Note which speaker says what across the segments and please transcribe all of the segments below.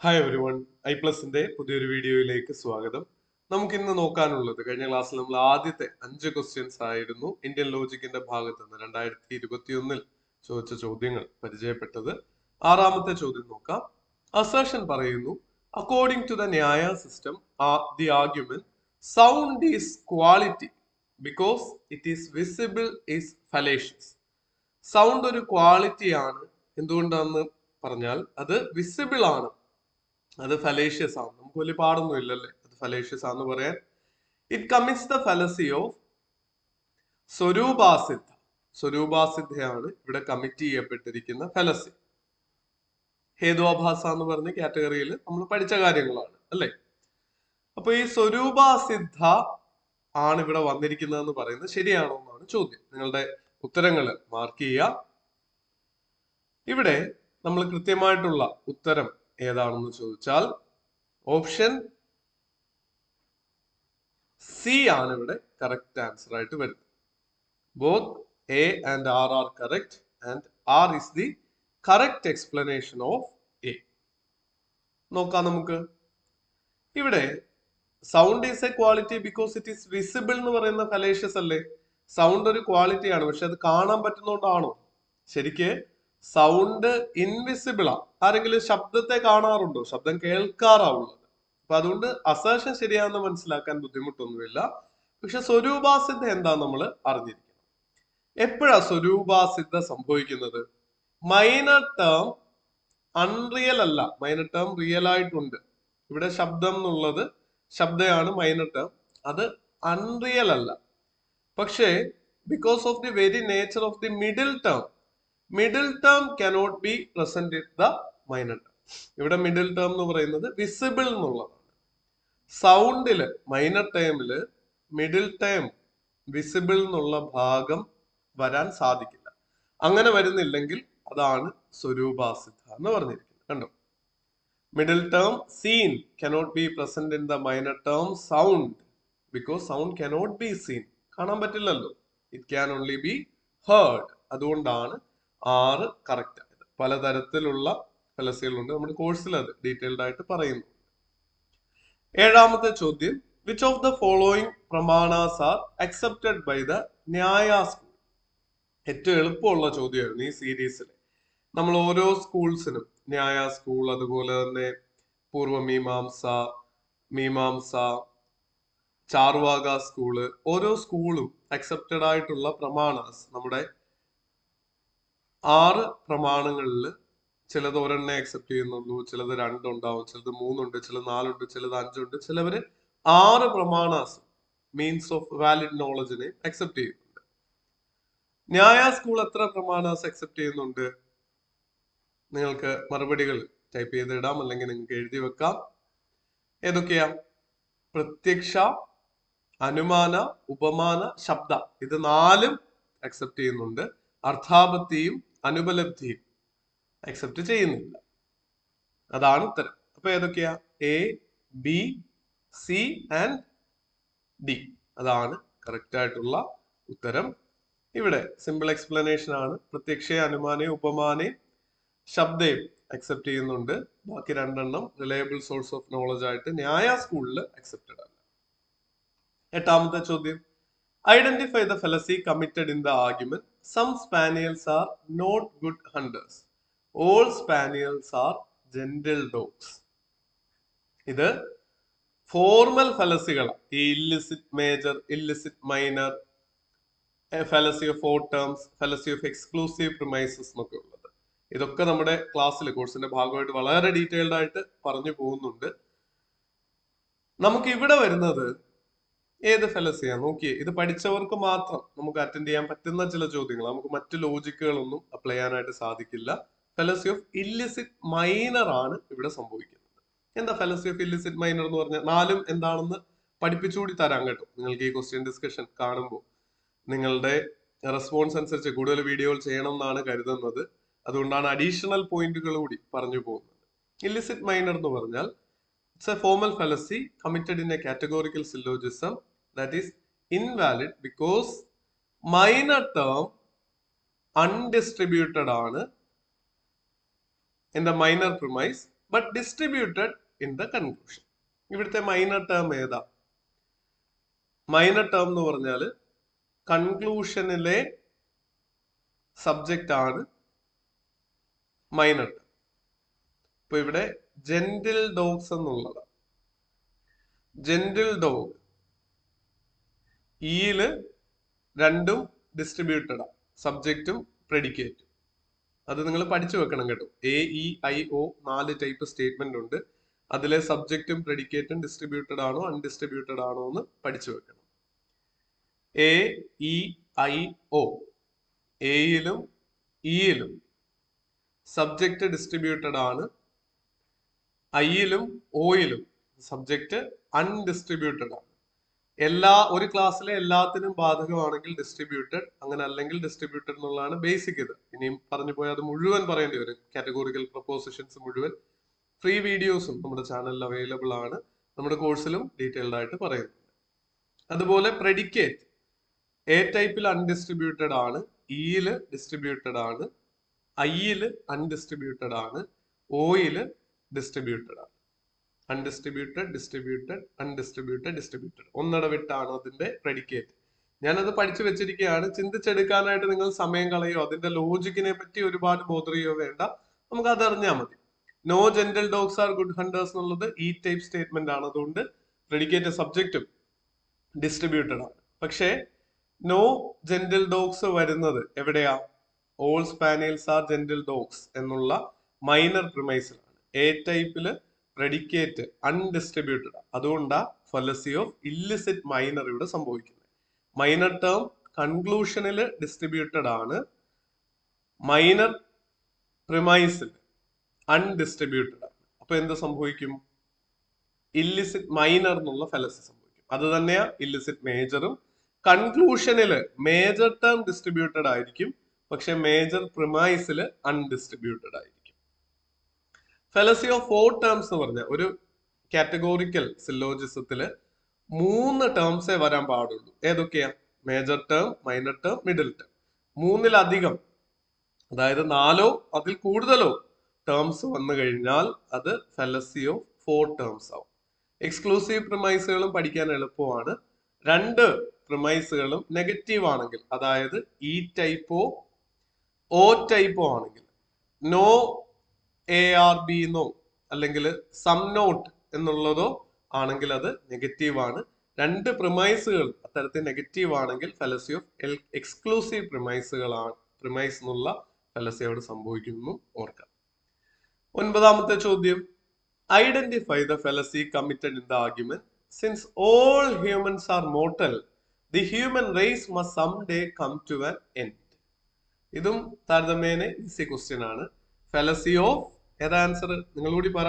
Speaker 1: Hi every one, ഐപ്ലസിന്റെ പുതിയൊരു വീഡിയോയിലേക്ക് സ്വാഗതം. നമുക്ക് ഇന്ന് നോക്കാനുള്ളത്, കഴിഞ്ഞ ക്ലാസ്സിൽ നമ്മൾ ആദ്യത്തെ 5 ക്വസ്റ്റ്യൻസ് ആയിരുന്നു ഇന്ത്യൻ ലോജിക്കിന്റെ ഭാഗത്ത് നിന്ന് 2021 ചോദിച്ച ചോദ്യങ്ങൾ പരിചയപ്പെട്ടത്. ആറാമത്തെ ചോദ്യം നോക്കാം. അസർഷൻ പറയുന്നു, according to the Nyaya system the argument sound is quality because it is visible is fallacious. Sound ഒരു ക്വാളിറ്റിയാണ്, എന്തുകൊണ്ടാണെന്ന് പറഞ്ഞാൽ അത് വിസിബിൾ ആണ്, അത് ഫലേഷ്യസ് ആണ്. നമുക്ക് വലിയ പാടൊന്നും ഇല്ലല്ലേ അത് ഫലേഷ്യസ് ആണെന്ന് പറയാൻ. It commits the fallacy of Swarupasiddha. സ്വരൂപാസിദ്ധയാണ് ഇവിടെ കമ്മിറ്റ് ചെയ്യപ്പെട്ടിരിക്കുന്ന ഫലസി. ഹേതുവാഭാസ എന്ന് പറഞ്ഞ കാറ്റഗറിയിൽ നമ്മൾ പഠിച്ച കാര്യങ്ങളാണ് അല്ലെ. അപ്പൊ ഈ സ്വരൂപാസിദ്ധ ആണ് ഇവിടെ വന്നിരിക്കുന്നതെന്ന് പറയുന്നത് ശരിയാണോ എന്നാണ് ചോദ്യം. നിങ്ങളുടെ ഉത്തരങ്ങൾ മാർക്ക് ചെയ്യുക. ഇവിടെ നമ്മൾ കൃത്യമായിട്ടുള്ള ഉത്തരം ഏതാണെന്ന് ചോദിച്ചാൽ ഓപ്ഷൻ സി ആണ് ഇവിടെ കറക്റ്റ് ആൻസർ ആയിട്ട് വരുന്നത്. Both A and R are correct and R is the correct explanation of A. നോക്കാം നമുക്ക്. ഇവിടെ sound is a quality because it is visible എന്ന് പറയുന്ന ഫലേഷ്യസ് അല്ലേ. സൗണ്ട് ഒരു ക്വാളിറ്റിയാണ്, പക്ഷെ അത് കാണാൻ പറ്റുന്നോണ്ടാണോ? ശരിക്ക് സൗണ്ട് ഇൻവിസിബിൾ ആ. ആരെങ്കിലും ശബ്ദത്തെ കാണാറുണ്ടോ? ശബ്ദം കേൾക്കാറാവുള്ളത്. അപ്പൊ അതുകൊണ്ട് അസേഷൻ ശരിയാണെന്ന് മനസ്സിലാക്കാൻ ബുദ്ധിമുട്ടൊന്നുമില്ല. പക്ഷെ സ്വരൂപാസിദ്ധ എന്താ നമ്മൾ അറിഞ്ഞിരിക്കണം. എപ്പോഴാ സ്വരൂപാസിദ്ധ സംഭവിക്കുന്നത്? മൈനർ ടേം അൺറിയൽ അല്ല, മൈനർ ടേം റിയൽ ആയിട്ടുണ്ട്. ഇവിടെ ശബ്ദം എന്നുള്ളത് ശബ്ദമാണ് മൈനർ ടേം, അത് അൺറിയൽ അല്ല. പക്ഷേ because of the very nature of the middle term cannot be present in the minor term. ഇവിടെ മിഡിൽ ടേം എന്ന് പറയുന്നത് വിസിബിൾ എന്നുള്ളതാണ്. സൗണ്ടില് മൈനർ ടേമില് മിഡിൽ ടേം വിസിബിൾ എന്നുള്ള ഭാഗം വരാൻ സാധിക്കില്ല. അങ്ങനെ വരുന്നില്ലെങ്കിൽ അതാണ് സ്വരൂപാസിദ്ധ എന്ന് പറഞ്ഞിരിക്കുന്നത്. കണ്ടോ, middle term seen cannot be present in the minor term sound because sound cannot be seen. കാണാൻ പറ്റില്ലല്ലോ. It can only be heard. അതുകൊണ്ടാണ് 6 കറക്റ്റ് ആയത്. പലതരത്തിലുള്ള ഫലസികളുണ്ട്, നമ്മുടെ കോഴ്സിൽ അത് ഡീറ്റെയിൽഡ് ആയിട്ട് പറയുന്നു. ഏഴാമത്തെ ചോദ്യം, which of the following pramanas are accepted by the Nyaya school? ഏറ്റവും എളുപ്പമുള്ള ചോദ്യമായിരുന്നു ഈ സീരീസിൽ. നമ്മൾ ഓരോ സ്കൂൾസിനും, ന്യായ സ്കൂൾ, അതുപോലെ തന്നെ പൂർവമീമാംസ, മീമാംസ, ചാർവാക സ്കൂള്, ഓരോ സ്കൂളും അക്സെപ്റ്റഡ് ആയിട്ടുള്ള പ്രമാണാസ് നമ്മുടെ 6 പ്രമാണങ്ങളിൽ ചിലത് ഒരെണ്ണേ അക്സെപ്റ്റ് ചെയ്യുന്നുള്ളൂ, ചിലത് 2 ഉണ്ടാവും, ചിലത് 3 ഉണ്ട്, ചിലത് 4 ഉണ്ട്, ചിലത് 5 ഉണ്ട്, ചിലവര് 6 പ്രമാണാസ് മീൻസ് ഓഫ് വാലിഡ് നോളജിനെ അക്സെപ്റ്റ് ചെയ്യുന്നുണ്ട്. ന്യായ സ്കൂൾ എത്ര പ്രമാണാസ് അക്സെപ്റ്റ് ചെയ്യുന്നുണ്ട്? നിങ്ങൾക്ക് മറുപടികൾ ടൈപ്പ് ചെയ്ത് ഇടാം, അല്ലെങ്കിൽ നിങ്ങൾക്ക് എഴുതി വെക്കാം. ഏതൊക്കെയാ? പ്രത്യക്ഷ, അനുമാന, ഉപമാന, ശബ്ദ, ഇത് 4ഉം അക്സെപ്റ്റ് ചെയ്യുന്നുണ്ട്. അർത്ഥാപത്തിയും അനുപലബ്ധിയും അക്സെപ്റ്റ് ചെയ്യുന്നില്ല. അതാണ് ഉത്തരം. അപ്പൊ ഏതൊക്കെയാ? A, B, C and D. അതാണ് കറക്റ്റ് ആയിട്ടുള്ള ഉത്തരം. ഇവിടെ സിമ്പിൾ എക്സ്പ്ലനേഷൻ ആണ്. പ്രത്യക്ഷ, അനുമാനയും ഉപമാനയും ശബ്ദയും അക്സെപ്റ്റ് ചെയ്യുന്നുണ്ട്. ബാക്കി 2 റിലയബിൾ സോഴ്സ് ഓഫ് നോളജ് ആയിട്ട് ന്യായ സ്കൂളിൽ അക്സെപ്റ്റഡ് അല്ല. എട്ടാമത്തെ ചോദ്യം, identify the fallacy committed in the argument some spaniels are not good hunters, all spaniels are gentle dogs. ഇത് ഫോർമൽ ഫലസികളാണ്. ഈ illicit major, illicit minor, fallacy of 4 terms, fallacy of exclusive premises എന്നൊക്കെ ഉള്ളത്. ഇതൊക്കെ നമ്മുടെ ക്ലാസ്സിൽ, കോഴ്സിന്റെ ഭാഗമായിട്ട് വളരെ ഡീറ്റെയിൽഡ് ആയിട്ട് പറഞ്ഞു പോകുന്നുണ്ട്. നമുക്ക് ഇവിടെ വരുന്നത് ഏത് ഫലസിയാ? നോക്കിയേ, ഇത് പഠിച്ചവർക്ക് മാത്രം നമുക്ക് അറ്റൻഡ് ചെയ്യാൻ പറ്റുന്ന ചില ചോദ്യങ്ങൾ. നമുക്ക് മറ്റു ലോജിക്കുകളൊന്നും അപ്ലൈ ചെയ്യാനായിട്ട് സാധിക്കില്ല. ഫലസി ഓഫ് ഇല്ലിസിറ്റ് മൈനർ ആണ് ഇവിടെ സംഭവിക്കുന്നത്. എന്താ ഫലസി ഓഫ് ഇല്ലിസിറ്റ് മൈനർ എന്ന് പറഞ്ഞാൽ? 4ഉം എന്താണെന്ന് പഠിപ്പിച്ചുകൂടി തരാം കേട്ടോ. നിങ്ങൾക്ക് ഈ ക്വസ്റ്റ്യൻ ഡിസ്കഷൻ കാണുമ്പോൾ നിങ്ങളുടെ റെസ്പോൺസ് അനുസരിച്ച് കൂടുതൽ വീഡിയോകൾ ചെയ്യണം എന്നാണ് കരുതുന്നത്. അതുകൊണ്ടാണ് അഡീഷണൽ പോയിന്റുകൾ കൂടി പറഞ്ഞു പോകുന്നത്. ഇല്ലിസിറ്റ് മൈനർ എന്ന് പറഞ്ഞാൽ it's a formal fallacy committed in a categorical syllogism that is invalid because minor term undistributed ആണ് in the minor premise but distributed in the conclusion. ഇവിടുത്തെ മൈനർ ടേം ഏതാ? മൈനർ ടേം എന്ന് പറഞ്ഞാൽ കൺക്ലൂഷനിലെ subject ആണ് minor term. ഇപ്പൊ ഇവിടെ gentle dogs എന്നുള്ളതാണ്. Gentle dog ഈയില് രണ്ടും ഡിസ്ട്രിബ്യൂട്ടഡ് ആണ്, സബ്ജക്റ്റും പ്രെഡിക്കേറ്റും. അത് നിങ്ങൾ പഠിച്ചു വെക്കണം കേട്ടോ. AEIO 4 ടൈപ്പ് സ്റ്റേറ്റ്മെന്റ് ഉണ്ട്. അതിലെ സബ്ജക്റ്റും പ്രെഡിക്കേറ്റും ഡിസ്ട്രിബ്യൂട്ടഡ് ആണോ അൺഡിസ്ട്രിബ്യൂട്ടഡ് ആണോ എന്ന് പഠിച്ചു വെക്കണം. AEIO എയിലും ഇയിലും സബ്ജക്റ്റ് ഡിസ്ട്രിബ്യൂട്ടഡ് ആണ്, ഐയിലും ഓയിലും സബ്ജക്റ്റ് അൺഡിസ്ട്രിബ്യൂട്ടഡ് ആണ്. ഒരു ക്ലാസ്സിലെ എല്ലാത്തിനും ബാധകമാണെങ്കിൽ ഡിസ്ട്രിബ്യൂട്ടഡ്, അങ്ങനെ അല്ലെങ്കിൽ ഡിസ്ട്രിബ്യൂട്ടഡ് എന്നുള്ളതാണ് ബേസിക്. ഇത് ഇനിയും പറഞ്ഞു പോയാൽ അത് മുഴുവൻ പറയേണ്ടി വരും. കാറ്റഗോറിക്കൽ പ്രൊപ്പോസിഷൻസ് മുഴുവൻ ഫ്രീ വീഡിയോസും നമ്മുടെ ചാനലിൽ അവൈലബിൾ ആണ്. നമ്മുടെ കോഴ്സിലും ഡീറ്റെയിൽഡ് ആയിട്ട് പറയുന്നുണ്ട്. അതുപോലെ പ്രെഡിക്കേറ്റ് എ ടൈപ്പിൽ അൺഡിസ്ട്രിബ്യൂട്ടഡ് ആണ്, ഇയില് ഡിസ്ട്രിബ്യൂട്ടഡ് ആണ്, ഐയില് അൺഡിസ്ട്രിബ്യൂട്ടഡ് ആണ്, ഓയില് ഡിസ്ട്രിബ്യൂട്ടഡ് ആണ്. അൺഡിസ്ട്രിബ്യൂട്ടഡ്, ഡിസ്ട്രിബ്യൂട്ടഡ്, അൺഡിസ്ട്രിബ്യൂട്ടഡ്, ഡിസ്ട്രിബ്യൂട്ടഡ് ഒന്നിടവിട്ടാണ് അതിന്റെ പ്രെഡിക്കേറ്റ്. ഞാനത് പഠിച്ചു വെച്ചിരിക്കുകയാണ്. ചിന്തിച്ചെടുക്കാനായിട്ട് നിങ്ങൾ സമയം കളയോ അതിന്റെ ലോജിക്കിനെ പറ്റി ഒരുപാട് ബോധർ ചെയ്യോ വേണ്ട, നമുക്ക് അത് അറിഞ്ഞാൽ മതി. No gentle dogs are good hunters എന്നുള്ളത് ഈ ടൈപ്പ് സ്റ്റേറ്റ്മെന്റ് ആണ്. അതുകൊണ്ട് പ്രെഡിക്കേറ്റ് സബ്ജക്റ്റും ഡിസ്ട്രിബ്യൂട്ടഡ് ആണ്. പക്ഷേ നോ ജെന്റൽ ഡോഗ്സ് വരുന്നത് എവിടെയാ? All spaniels are gentle dogs എന്നുള്ള മൈനർ പ്രിമൈസിലാണ്. എ ടൈപ്പില് പ്രെഡിക്കേറ്റ് അൺഡിസ്ട്രിബ്യൂട്ടഡ്. അതുകൊണ്ടാ ഫലസി ഓഫ് ഇല്ലിസിറ്റ് മൈനർ ഇവിടെ സംഭവിക്കുന്നത്. മൈനർ ടേം കൺക്ലൂഷനിൽ ഡിസ്ട്രിബ്യൂട്ടഡ് ആണ്, മൈനർ പ്രിമൈസിൽ അൺഡിസ്ട്രിബ്യൂട്ടഡ് ആണ്. അപ്പൊ എന്ത് സംഭവിക്കും? ഇല്ലിസിറ്റ് മൈനർ എന്നുള്ള ഫലസി സംഭവിക്കും. അത് തന്നെയാ ഇല്ലിസിറ്റ് മേജറും. കൺക്ലൂഷനിൽ മേജർ ടേം ഡിസ്ട്രിബ്യൂട്ടഡ് ആയിരിക്കും, പക്ഷെ മേജർ പ്രിമൈസിൽ അൺഡിസ്ട്രിബ്യൂട്ടഡ് ആയിരിക്കും. ഫലസി ഓഫ് 4 ടേംസ് എന്ന് പറഞ്ഞ ഒരു കാറ്റഗോറിക്കൽ സിലോജിസത്തില് 3 ടേംസേ വരാൻ പാടുള്ളൂ. ഏതൊക്കെയാ? Major term, minor term, middle term. 3-ലധികം, അതായത് 4-ഓ അതിൽ കൂടുതലോ ടേംസ് വന്നു കഴിഞ്ഞാൽ അത് ഫലസി ഓഫ് 4 ടേംസ് ആവും. എക്സ്ക്ലൂസീവ് പ്രിമൈസുകളും പഠിക്കാൻ എളുപ്പമാണ്. 2 പ്രിമൈസുകളും നെഗറ്റീവ് ആണെങ്കിൽ, അതായത് ഇ ടൈപ്പോ ഓ ടൈപ്പോ ആണെങ്കിൽ, നോ ARB എന്നോ അല്ലെങ്കിൽ സം നോട്ട് എന്നുള്ളതോ ആണെങ്കിൽ അത് നെഗറ്റീവ് ആണ്. 2 പ്രിമൈസുകൾ അത്തരത്തിൽ നെഗറ്റീവ് ആണെങ്കിൽ ഫലസി ഓഫ് എക്സ്ക്ലൂസീവ് പ്രിമൈസുകളാണ്. പ്രിമൈസ് എന്നുള്ള ഫലസി അവിടെ സംഭവിക്കുന്നു ഓർക്കാം. 9ാമത്തെ ചോദ്യം, identify the fallacy committed in the argument. Since all humans are mortal, the human race must some day come to an end. ഇതും താരതമ്യേന ഈസി ക്വസ്റ്റ്യൻ ആണ്. ഫലസി ഓഫ് ഏതാ ആൻസർ? നിങ്ങൾ കൂടി പറ.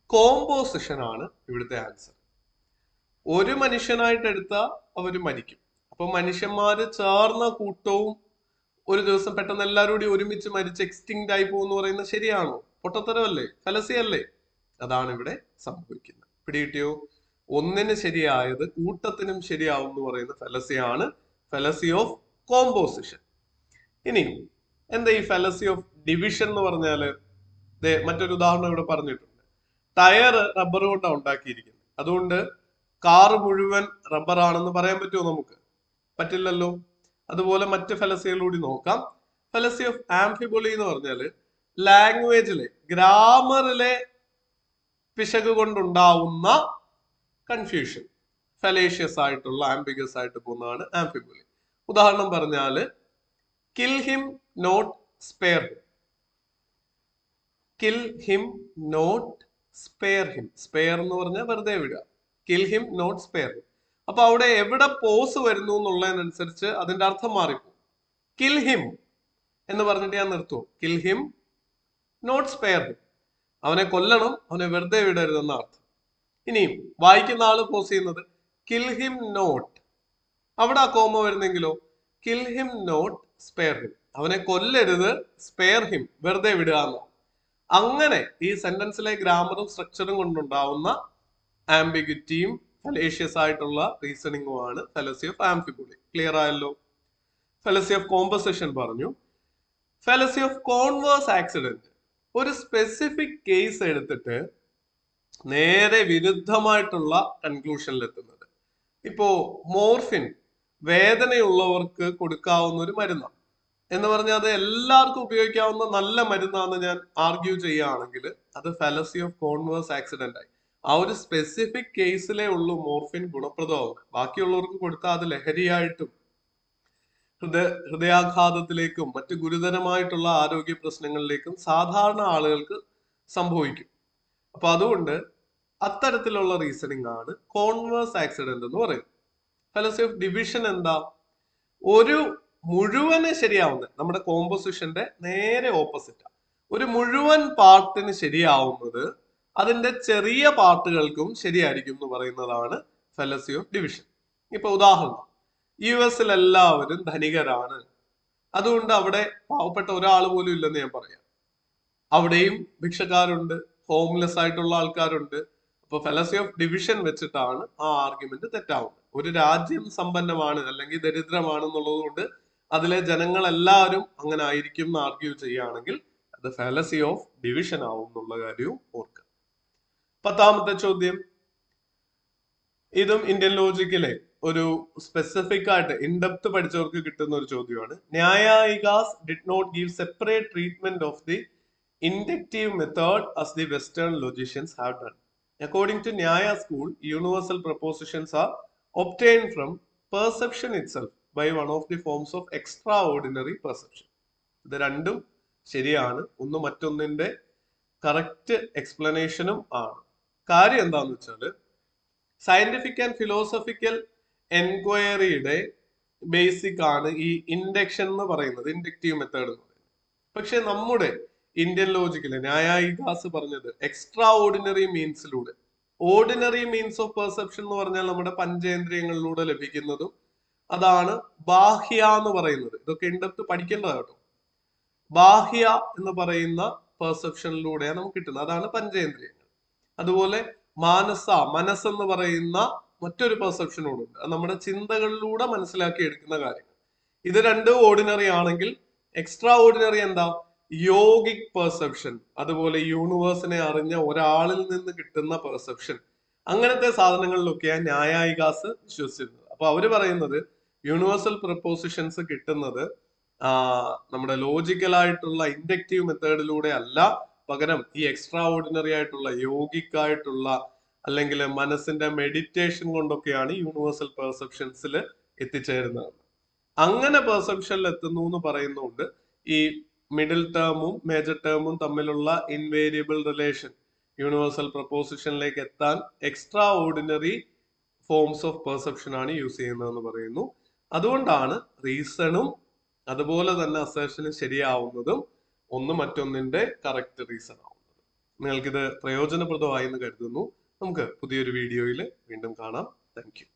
Speaker 1: കോമ്പോസിഷൻ ആണ് ഇവിടുത്തെ ആൻസർ. ഒരു മനുഷ്യനായിട്ട് എടുത്താൽ അവര് മരിക്കും. അപ്പൊ മനുഷ്യന്മാര് ചേർന്ന കൂട്ടവും ഒരു ദിവസം പെട്ടെന്ന് എല്ലാവരും കൂടി ഒരുമിച്ച് മരിച്ച് എക്സ്റ്റിങ്ക്ട് ആയി പോകുന്നു പറയുന്നത് ശരിയാണോ? പൊട്ടത്തരമല്ലേ? ഫലസി അല്ലേ? അതാണ് ഇവിടെ സംഭവിക്കുന്നത്. പിടികിട്ടിയോ? ഒന്നിന് ശരിയായത് കൂട്ടത്തിനും ശരിയാവും എന്ന് പറയുന്ന ഫലസിയാണ് ഫലസി ഓഫ് കോമ്പോസിഷൻ. ഇനി എന്താ ഈ ഫലസി ഓഫ് ഡിവിഷൻ എന്ന് പറഞ്ഞാല്? മറ്റൊരു ഉദാഹരണം ഇവിടെ പറഞ്ഞിട്ടുണ്ട്. ടയർ റബ്ബർ കൊണ്ടാണ് ഉണ്ടാക്കിയിരിക്കുന്നത്. അതുകൊണ്ട് കാറ് മുഴുവൻ റബ്ബർ ആണെന്ന് പറയാൻ പറ്റുമോ നമുക്ക്? പറ്റില്ലല്ലോ. അതുപോലെ മറ്റ് ഫലസികൾ കൂടി നോക്കാം. ഫലസി ഓഫ് ആംഫിബോളി എന്ന് പറഞ്ഞാല് ലാംഗ്വേജിലെ ഗ്രാമറിലെ പിശക് കൊണ്ടുണ്ടാവുന്ന കൺഫ്യൂഷൻ, ഫലേഷ്യസ് ആയിട്ടുള്ള ആംബിഗസ് ആയിട്ട് പോകുന്നതാണ് ആംഫിബോളി. ഉദാഹരണം പറഞ്ഞാല് kill him not spare him. Kill him not spare him. Spare എന്ന് പറഞ്ഞാൽ വെറുതെ വിടുക. Kill him not spare him. അപ്പൊ അവിടെ എവിടെ പോസ് വരുന്നു എന്നുള്ളതിനനുസരിച്ച് അതിന്റെ അർത്ഥം മാറിപ്പോകും. കിൽ ഹിം എന്ന് പറഞ്ഞിട്ട് ഞാൻ നിർത്തുമോ? Kill him not spare him. അവനെ കൊല്ലണം, അവനെ വെറുതെ വിടരുതെന്ന അർത്ഥം. ഇനിയും വായിക്കുന്ന ആള് പോസ് ചെയ്യുന്നത് കിൽ ഹിം നോട്ട്, അവിടെ ആ കോമ വരുന്നെങ്കിലോ? Kill him not spare him. അവനെ കൊല്ലരുത്, സ്പെയർ ഹിം വെറുതെ വിടുക എന്നോ. അങ്ങനെ ഈ സെന്റൻസിലെ ഗ്രാമറും സ്ട്രക്ചറും കൊണ്ടുണ്ടാവുന്ന ആംബിഗ്വിറ്റിയും ഫലേഷ്യസ് ആയിട്ടുള്ള റീസണിങ്ങുമാണ് ഫലസി ഓഫ് ആംഫിബോളി. ക്ലിയർ ആയല്ലോ? ഫലസി ഓഫ് കോമ്പോസിഷൻ പറഞ്ഞു. ഫലസി ഓഫ് കോൺവേഴ്സ് ആക്സിഡന്റ്. ഒരു സ്പെസിഫിക് കേസ് എടുത്തിട്ട് നേരെ വിരുദ്ധമായിട്ടുള്ള കൺക്ലൂഷനിൽ എത്തുന്നത്. ഇപ്പോ മോർഫിൻ വേദനയുള്ളവർക്ക് കൊടുക്കാവുന്ന ഒരു മരുന്നാണ് എന്ന് പറഞ്ഞാൽ അത് എല്ലാവർക്കും ഉപയോഗിക്കാവുന്ന നല്ല മരുന്നാന്ന് ഞാൻ ആർഗ്യൂ ചെയ്യുകയാണെങ്കിൽ അത് ഫാലസി ഓഫ് കോൺവേഴ്സ് ആക്സിഡന്റ് ആയി. ആ ഒരു സ്പെസിഫിക് കേസിലേ ഉള്ളൂ മോർഫിൻ ഗുണപ്രദമാവുക. ബാക്കിയുള്ളവർക്ക് കൊടുത്താൽ അത് ലഹരിയായിട്ടും ഹൃദയാഘാതത്തിലേക്കും മറ്റു ഗുരുതരമായിട്ടുള്ള ആരോഗ്യ പ്രശ്നങ്ങളിലേക്കും സാധാരണ ആളുകൾക്ക് സംഭവിക്കും. അപ്പൊ അതുകൊണ്ട് അത്തരത്തിലുള്ള റീസണിങ് ആണ് കോൺവേഴ്സ് ആക്സിഡന്റ് എന്ന് പറയുന്നത്. ഫാലസി ഓഫ് ഡിവിഷൻ എന്താ? ഒരു മുഴുവന് ശരിയാവുന്നത് നമ്മുടെ കോമ്പോസിഷന്റെ നേരെ ഓപ്പോസിറ്റ്. ഒരു മുഴുവൻ പാർട്ടിന് ശരിയാവുന്നത് അതിന്റെ ചെറിയ പാർട്ടുകൾക്കും ശരിയായിരിക്കും എന്ന് പറയുന്നതാണ് ഫാലസി ഓഫ് ഡിവിഷൻ. ഇപ്പൊ ഉദാഹരണം, US എല്ലാവരും ധനികരാണ്, അതുകൊണ്ട് അവിടെ പാവപ്പെട്ട ഒരാൾ പോലും ഇല്ലെന്ന് ഞാൻ പറയാം. അവിടെയും ഭിക്ഷക്കാരുണ്ട്, ഹോംലെസ് ആയിട്ടുള്ള ആൾക്കാരുണ്ട്. അപ്പൊ ഫാലസി ഓഫ് ഡിവിഷൻ വെച്ചിട്ടാണ് ആ ആർഗ്യുമെന്റ് തെറ്റാവുന്നത്. ഒരു രാജ്യം സമ്പന്നമാണ് അല്ലെങ്കിൽ ദരിദ്രമാണെന്നുള്ളത് കൊണ്ട് അതിലെ ജനങ്ങൾ എല്ലാവരും അങ്ങനെ ആയിരിക്കും എന്ന് ആർഗ്യൂ ചെയ്യുകയാണെങ്കിൽ അത് ഫാലസി ഓഫ് ഡിവിഷൻ ആവും എന്നുള്ള കാര്യവും ഓർക്കുക. 10ാമത്തെ ചോദ്യം, ഇതും ഇന്ത്യൻ ലോജിക്കിലെ ഒരു സ്പെസിഫിക് ആയിട്ട് ഇൻഡെപ്ത് പഠിച്ചവർക്ക് കിട്ടുന്ന ഒരു ചോദ്യമാണ്. Naiyayikas did not give separate treatment of the inductive method as the Western logicians have done. According to Nyaya school, universal propositions are obtained from perception itself by one of the forms of extraordinary perception. ഇത് രണ്ടും ശരിയാണ്. ഒന്ന് മറ്റൊന്നിന്റെ correct എക്സ്പ്ലനേഷനും ആണ്. കാര്യം എന്താന്ന് വെച്ചാല് scientific and philosophical എൻക്വയറിയുടെ basic ആണ് ഈ ഇൻഡക്ഷൻ എന്ന് പറയുന്നത്, ഇൻഡക്റ്റീവ് മെത്തേഡ് എന്ന് പറയുന്നത്. പക്ഷെ നമ്മുടെ ഇന്ത്യൻ ലോജിക്കില് ന്യായായികാസ് പറഞ്ഞത് എക്സ്ട്രാ ഓർഡിനറി മീൻസിലൂടെ, ഓർഡിനറി മീൻസ് ഓഫ് പെർസെപ്ഷൻ എന്ന് പറഞ്ഞാൽ നമ്മുടെ പഞ്ചേന്ദ്രിയങ്ങളിലൂടെ ലഭിക്കുന്നതും അതാണ് ബാഹ്യ എന്ന് പറയുന്നത്. ഇതൊക്കെ ഇൻഡെപ്ത് പഠിക്കേണ്ടതാണ് കേട്ടോ. ബാഹ്യ എന്ന് പറയുന്ന പെർസെപ്ഷനിലൂടെയാണ് നമുക്ക് കിട്ടുന്നത്, അതാണ് പഞ്ചേന്ദ്രിയങ്ങൾ. അതുപോലെ മനസ്സെന്ന് പറയുന്ന മറ്റൊരു പെർസെപ്ഷനോടുണ്ട്, അത് നമ്മുടെ ചിന്തകളിലൂടെ മനസ്സിലാക്കി എടുക്കുന്ന കാര്യങ്ങൾ. ഇത് രണ്ടും ഓർഡിനറി ആണെങ്കിൽ എക്സ്ട്രാ ഓർഡിനറി എന്താ? യോഗിക് പെർസെപ്ഷൻ, അതുപോലെ യൂണിവേഴ്സിനെ അറിഞ്ഞ ഒരാളിൽ നിന്ന് കിട്ടുന്ന പെർസെപ്ഷൻ, അങ്ങനത്തെ സാധനങ്ങളിലൊക്കെയാണ് ന്യായായികാസ് വിശ്വസിച്ചിരുന്നത്. അപ്പൊ അവര് പറയുന്നത് യൂണിവേഴ്സൽ പ്രപ്പോസിഷൻസ് കിട്ടുന്നത് നമ്മുടെ ലോജിക്കലായിട്ടുള്ള ഇൻഡക്റ്റീവ് മെത്തേഡിലൂടെ അല്ല, പകരം ഈ എക്സ്ട്രാ ഓർഡിനറി ആയിട്ടുള്ള യോഗിക് ആയിട്ടുള്ള അല്ലെങ്കിൽ മനസ്സിന്റെ മെഡിറ്റേഷൻ കൊണ്ടൊക്കെയാണ് യൂണിവേഴ്സൽ പെർസെപ്ഷൻസിൽ എത്തിച്ചേരുന്നത്. അങ്ങനെ പെർസെപ്ഷനിൽ എത്തുന്നു എന്ന് പറയുന്നുണ്ട് ഈ മിഡിൽ ടേമും മേജർ ടേമും തമ്മിലുള്ള ഇൻവേരിയബിൾ റിലേഷൻ യൂണിവേഴ്സൽ പ്രപ്പോസിഷനിലേക്ക് എത്താൻ extra ordinary forms of perception ആണ് യൂസ് ചെയ്യുന്നതെന്ന് പറയുന്നു. അതുകൊണ്ടാണ് റീസണും അതുപോലെ തന്നെ അസേഷനും ശരിയാവുന്നതും ഒന്ന് മറ്റൊന്നിന്റെ കറക്റ്റ് റീസൺ ആവുന്നത്. നിങ്ങൾക്കിത് പ്രയോജനപ്രദമായി എന്ന് കരുതുന്നു. നമുക്ക് പുതിയൊരു വീഡിയോയിൽ വീണ്ടും കാണാം. Thank you.